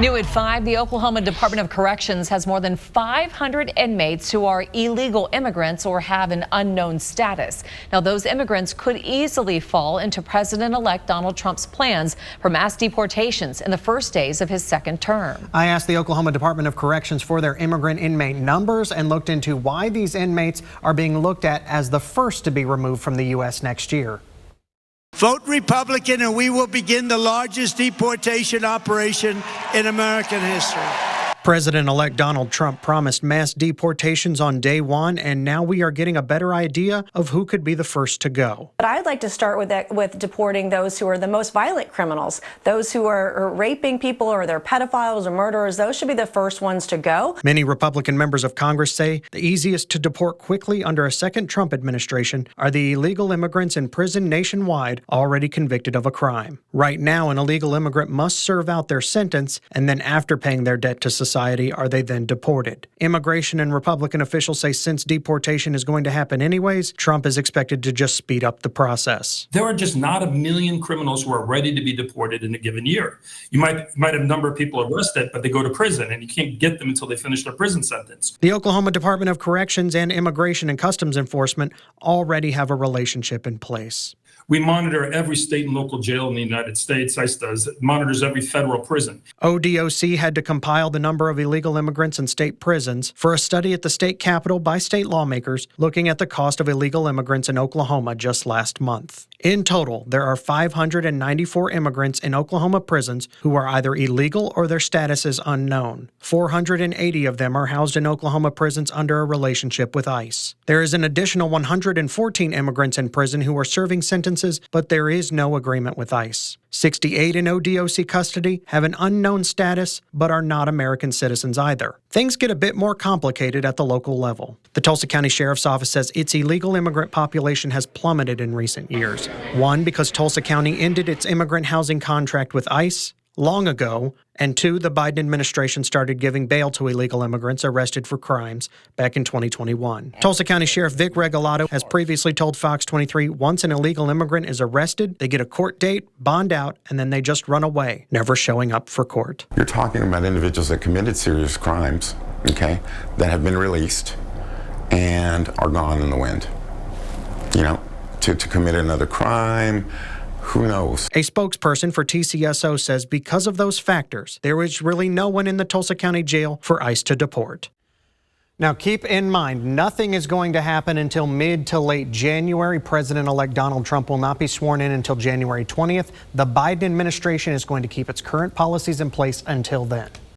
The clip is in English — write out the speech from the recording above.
New at 5, the Oklahoma Department of Corrections has more than 500 inmates who are illegal immigrants or have an unknown status. Now, those immigrants could easily fall into President-elect Donald Trump's plans for mass deportations in the first days of his second term. I asked the Oklahoma Department of Corrections for their immigrant inmate numbers and looked into why these inmates are being looked at as the first to be removed from the U.S. next year. Vote Republican and we will begin the largest deportation operation in American history. President-elect Donald Trump promised mass deportations on day one, and now we are getting a better idea of who could be the first to go. But I'd like to start with deporting those who are the most violent criminals, those who are raping people or they're pedophiles or murderers. Those should be the first ones to go. Many Republican members of Congress say the easiest to deport quickly under a second Trump administration are the illegal immigrants in prison nationwide already convicted of a crime. Right now, an illegal immigrant must serve out their sentence, and then after paying their debt to society, are they then deported. Immigration and Republican officials say since deportation is going to happen anyways, Trump is expected to just speed up the process. There are just not a million criminals who are ready to be deported in a given year. You might have a number of people arrested, but they go to prison, and you can't get them until they finish their prison sentence. The Oklahoma Department of Corrections and Immigration and Customs Enforcement already have a relationship in place. We monitor every state and local jail in the United States. ICE does. It monitors every federal prison. ODOC had to compile the number of illegal immigrants in state prisons for a study at the state capitol by state lawmakers looking at the cost of illegal immigrants in Oklahoma just last month. In total, there are 594 immigrants in Oklahoma prisons who are either illegal or their status is unknown. 480 of them are housed in Oklahoma prisons under a relationship with ICE. There is an additional 114 immigrants in prison who are serving sentences, but there is no agreement with ICE. 68 in ODOC custody have an unknown status, but are not American citizens either. Things get a bit more complicated at the local level. The Tulsa County Sheriff's Office says its illegal immigrant population has plummeted in recent years. One, because Tulsa County ended its immigrant housing contract with ICE long ago, and two, the Biden administration started giving bail to illegal immigrants arrested for crimes back in 2021. Tulsa County Sheriff Vic Regalado has previously told Fox 23 once an illegal immigrant is arrested, they get a court date, bond out, and then they just run away, never showing up for court. You're talking about individuals that committed serious crimes, okay, that have been released and are gone in the wind. You know, to commit another crime, who knows? A spokesperson for TCSO says because of those factors, there is really no one in the Tulsa County Jail for ICE to deport. Now, keep in mind, nothing is going to happen until mid to late January. President-elect Donald Trump will not be sworn in until January 20th. The Biden administration is going to keep its current policies in place until then.